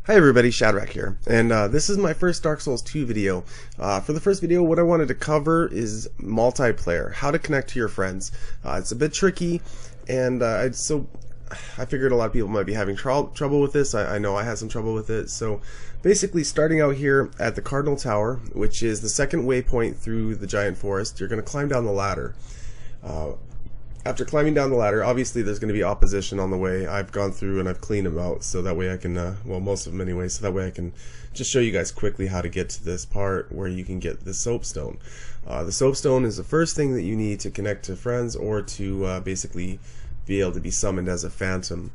Hi everybody, Shadrach here, and this is my first Dark Souls 2 video. For the first video, what I wanted to cover is multiplayer, how to connect to your friends. It's a bit tricky, and I figured a lot of people might be having trouble with this. I know I had some trouble with it. So basically, starting out here at the Cardinal Tower, which is the second waypoint through the giant forest, you're going to climb down the ladder. After climbing down the ladder, obviously there's going to be opposition on the way. I've gone through and I've cleaned them out so that way I can, well, most of them anyway, so that way I can just show you guys quickly how to get to this part where you can get the Soapstone. The Soapstone is the first thing that you need to connect to friends or to basically be able to be summoned as a phantom.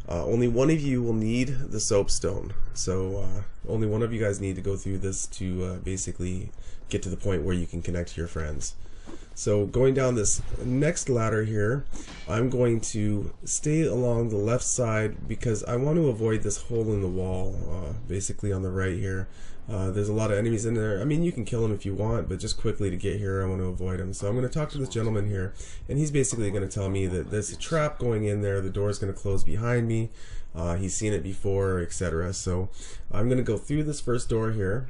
Only one of you will need the Soapstone, so only one of you guys need to go through this to basically get to the point where you can connect to your friends. So going down this next ladder here, I'm going to stay along the left side because I want to avoid this hole in the wall, basically on the right here. There's a lot of enemies in there. I mean, you can kill them if you want, but just quickly to get here, I want to avoid them. So I'm going to talk to this gentleman here, and he's basically going to tell me that there's a trap going in there, the door is going to close behind me, he's seen it before, etc. So I'm going to go through this first door here,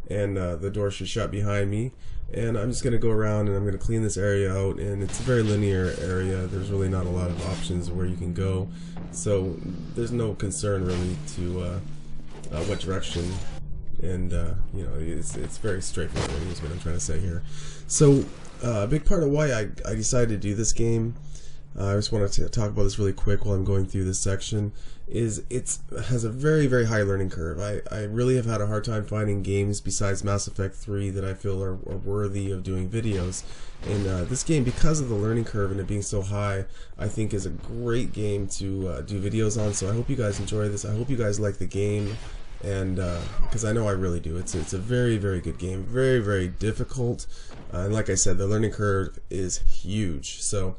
and the door should shut behind me. And I'm just going to go around and I'm going to clean this area out, and it's a very linear area. There's really not a lot of options where you can go, so there's no concern really to what direction, and you know, it's very straightforward is what I'm trying to say here. So a big part of why I decided to do this game, I just want to talk about this really quick while I'm going through this section, is it has a very, very high learning curve. I really have had a hard time finding games besides Mass Effect 3 that I feel are worthy of doing videos. And this game, because of the learning curve and it being so high, I think is a great game to do videos on. So I hope you guys enjoy this. I hope you guys like the game, and because I know I really do. It's a very, very good game. Very, very difficult. And like I said, the learning curve is huge. So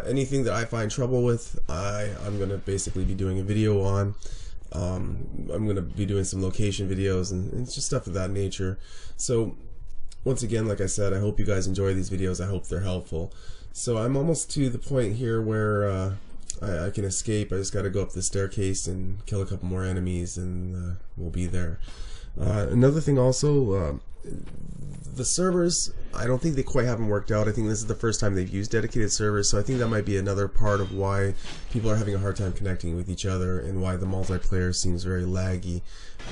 anything that I find trouble with, I'm going to basically be doing a video on. I'm going to be doing some location videos and just stuff of that nature. So once again, like I said, I hope you guys enjoy these videos. I hope they're helpful. So I'm almost to the point here where I can escape. I just got to go up the staircase and kill a couple more enemies, and we'll be there. Another thing also, the servers, I don't think they quite haven't worked out. I think this is the first time they've used dedicated servers, so I think that might be another part of why people are having a hard time connecting with each other and why the multiplayer seems very laggy.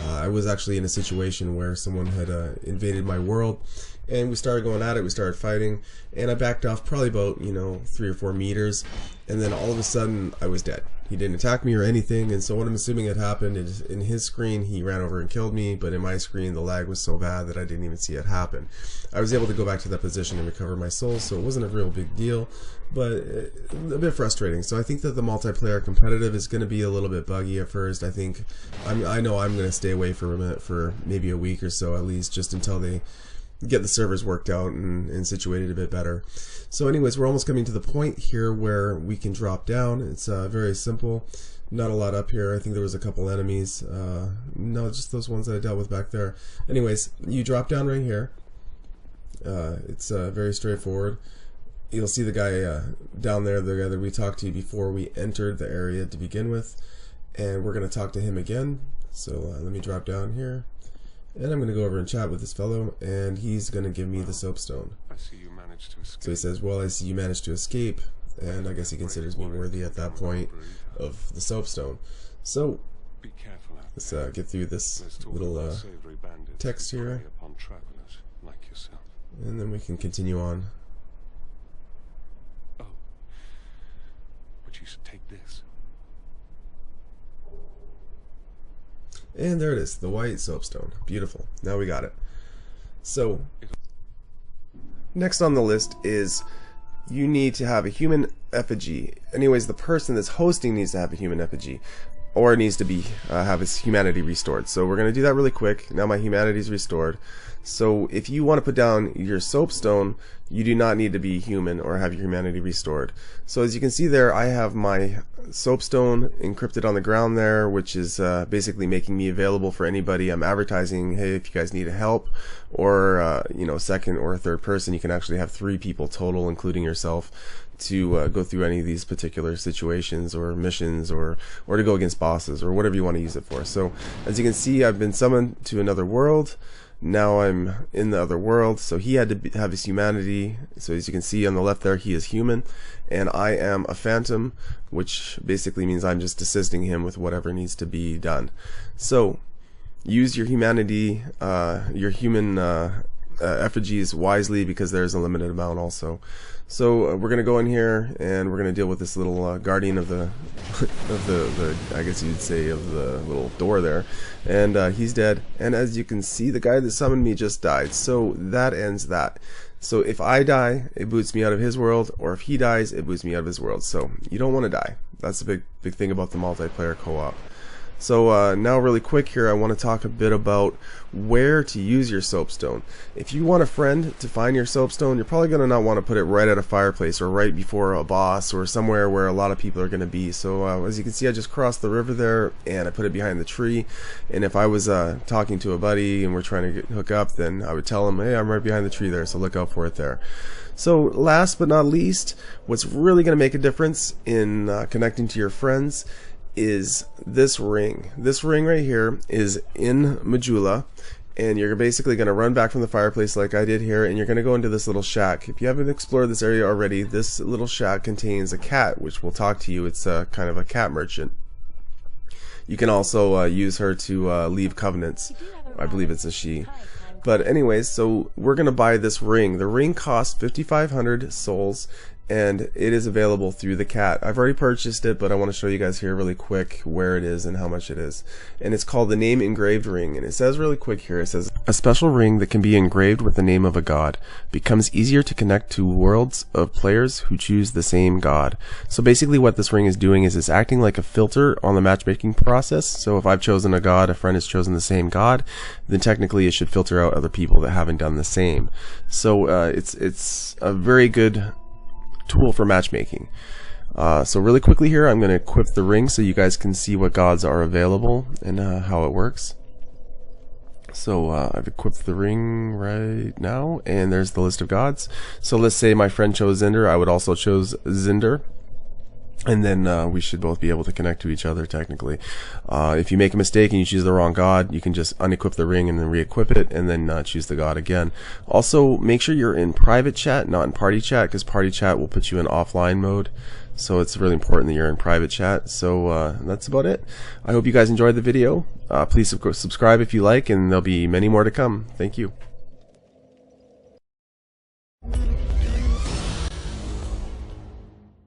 I was actually in a situation where someone had invaded my world, and we started going at it, we started fighting, and I backed off probably about, 3 or 4 meters, and then all of a sudden I was dead. He didn't attack me or anything, and so what I'm assuming had happened is in his screen he ran over and killed me, but in my screen the lag was so bad that I didn't even see it happen. I was able to go back to that position and recover my soul, so it wasn't a real big deal, but a bit frustrating. So I think that the multiplayer competitive is going to be a little bit buggy at first. I know I'm going to stay away from it for maybe a week or so at least, just until they get the servers worked out and situated a bit better. So anyways, we're almost coming to the point here where we can drop down. It's very simple, not a lot up here. I think there was a couple enemies, no, just those ones that I dealt with back there. Anyways, you drop down right here. It's very straightforward. You'll see the guy down there, the guy that we talked to before we entered the area to begin with, and we're going to talk to him again. So let me drop down here. And I'm going to go over and chat with this fellow, and he's going to give me the Soapstone. I see you managed to escape. So he says, well, I see you managed to escape, and I guess he considers me worthy at that point of the Soapstone. So be careful out let's there. get through this little text here, upon travelers like yourself. and then we can continue on. Oh, but you should take this. And there it is, the white Soapstone. Beautiful. Now we got it. So next on the list is you need to have a human effigy. Anyways, the person that's hosting needs to have a human effigy, or needs to be have his humanity restored. So we're going to do that really quick. Now my humanity is restored. So if you want to put down your Soapstone, you do not need to be human or have your humanity restored. So as you can see there, I have my Soapstone encrypted on the ground there, which is basically making me available for anybody. I'm advertising, hey, if you guys need help, or you know, second or third person, you can actually have 3 people total, including yourself, to go through any of these particular situations or missions, or to go against bosses, or whatever you want to use it for. So as you can see, I've been summoned to another world. Now I'm in the other world, so he had to have his humanity. So as you can see on the left there, he is human, and I am a phantom, which basically means I'm just assisting him with whatever needs to be done. So use your humanity, your human effigies wisely, because there's a limited amount also. So we're gonna go in here and we're gonna deal with this little guardian of the I guess you'd say of the little door there, and he's dead. And as you can see, the guy that summoned me just died, so that ends that. So if I die, it boots me out of his world, or if he dies, it boots me out of his world. So you don't want to die. That's the big thing about the multiplayer co-op. So now really quick here, I want to talk a bit about where to use your Soapstone. If you want a friend to find your Soapstone, you're probably going to not want to put it right at a fireplace or right before a boss or somewhere where a lot of people are going to be. So as you can see, I just crossed the river there and I put it behind the tree. And if I was talking to a buddy and we're trying to hook up, then I would tell him, hey, I'm right behind the tree there, so look out for it there. So last but not least, what's really going to make a difference in connecting to your friends is this ring. This ring right here is in Majula, and you're basically going to run back from the fireplace like I did here, and you're going to go into this little shack. If you haven't explored this area already, this little shack contains a cat, which will talk to you. It's kind of a cat merchant. You can also use her to leave covenants. I believe it's a she. But anyways, so we're going to buy this ring. The ring costs 5,500 souls, and it is available through the cat. I've already purchased it, but I want to show you guys here really quick where it is and how much it is. And it's called the Name Engraved Ring, and it says really quick here, it says, a special ring that can be engraved with the name of a god, becomes easier to connect to worlds of players who choose the same god. So basically what this ring is doing is it's acting like a filter on the matchmaking process. So if I've chosen a god, a friend has chosen the same god, then technically it should filter out other people that haven't done the same. So it's a very good tool for matchmaking. So really quickly here, I'm going to equip the ring so you guys can see what gods are available and how it works. So I've equipped the ring right now, and there's the list of gods. So let's say my friend chose Zinder, I would also choose Zinder, and then we should both be able to connect to each other technically. If you make a mistake and you choose the wrong god, you can just unequip the ring and then re-equip it, and then choose the god again. Also, make sure you're in private chat, not in party chat, because party chat will put you in offline mode. So it's really important that you're in private chat. So that's about it. I hope you guys enjoyed the video. Please subscribe if you like, and there'll be many more to come. Thank you.